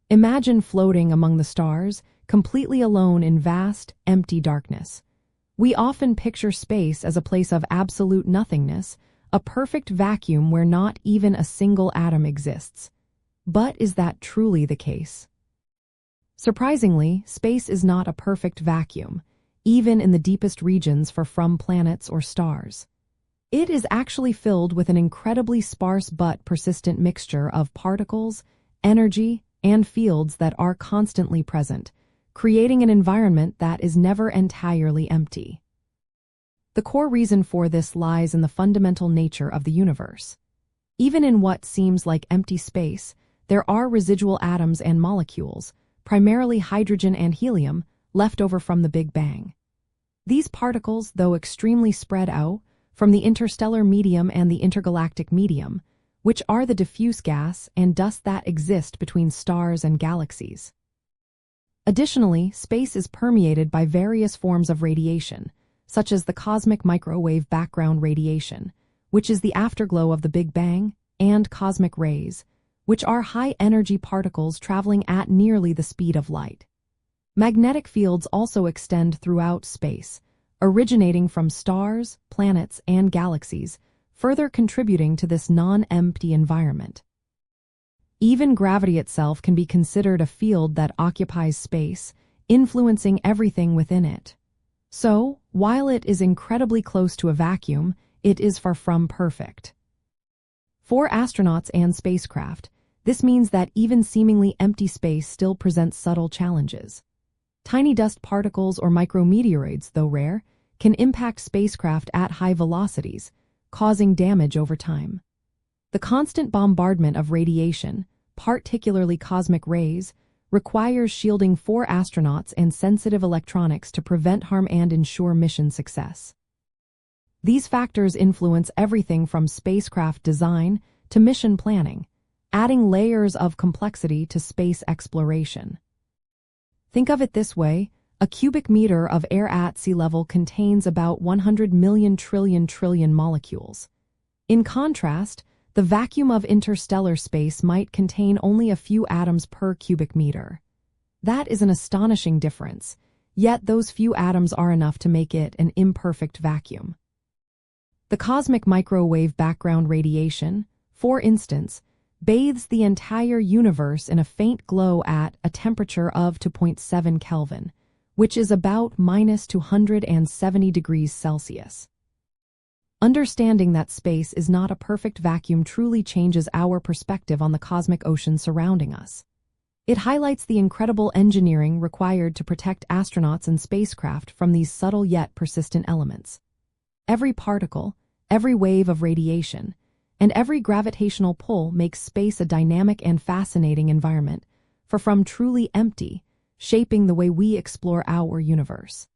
Imagine floating among the stars, completely alone in vast, empty darkness. We often picture space as a place of absolute nothingness, a perfect vacuum where not even a single atom exists. But is that truly the case? Surprisingly, space is not a perfect vacuum, even in the deepest regions from planets or stars. It is actually filled with an incredibly sparse but persistent mixture of particles, energy, and fields that are constantly present, creating an environment that is never entirely empty. The core reason for this lies in the fundamental nature of the universe. Even in what seems like empty space, there are residual atoms and molecules, primarily hydrogen and helium, left over from the Big Bang. These particles, though extremely spread out, from the interstellar medium and the intergalactic medium, which are the diffuse gas and dust that exist between stars and galaxies. Additionally, space is permeated by various forms of radiation, such as the cosmic microwave background radiation, which is the afterglow of the Big Bang, and cosmic rays, which are high-energy particles traveling at nearly the speed of light. Magnetic fields also extend throughout space, originating from stars, planets, and galaxies, further contributing to this non-empty environment. Even gravity itself can be considered a field that occupies space, influencing everything within it. So, while it is incredibly close to a vacuum, it is far from perfect. For astronauts and spacecraft, this means that even seemingly empty space still presents subtle challenges. Tiny dust particles or micrometeoroids, though rare, can impact spacecraft at high velocities, causing damage over time. The constant bombardment of radiation, particularly cosmic rays, requires shielding for astronauts and sensitive electronics to prevent harm and ensure mission success. These factors influence everything from spacecraft design to mission planning, adding layers of complexity to space exploration. Think of it this way: a cubic meter of air at sea level contains about 100 million trillion molecules. In contrast, the vacuum of interstellar space might contain only a few atoms per cubic meter. That is an astonishing difference, yet those few atoms are enough to make it an imperfect vacuum. The cosmic microwave background radiation, for instance, bathes the entire universe in a faint glow at a temperature of 2.7 Kelvin, which is about minus 270 degrees Celsius. Understanding that space is not a perfect vacuum truly changes our perspective on the cosmic ocean surrounding us. It highlights the incredible engineering required to protect astronauts and spacecraft from these subtle yet persistent elements. Every particle, every wave of radiation, and every gravitational pull makes space a dynamic and fascinating environment, far from truly empty, shaping the way we explore our universe.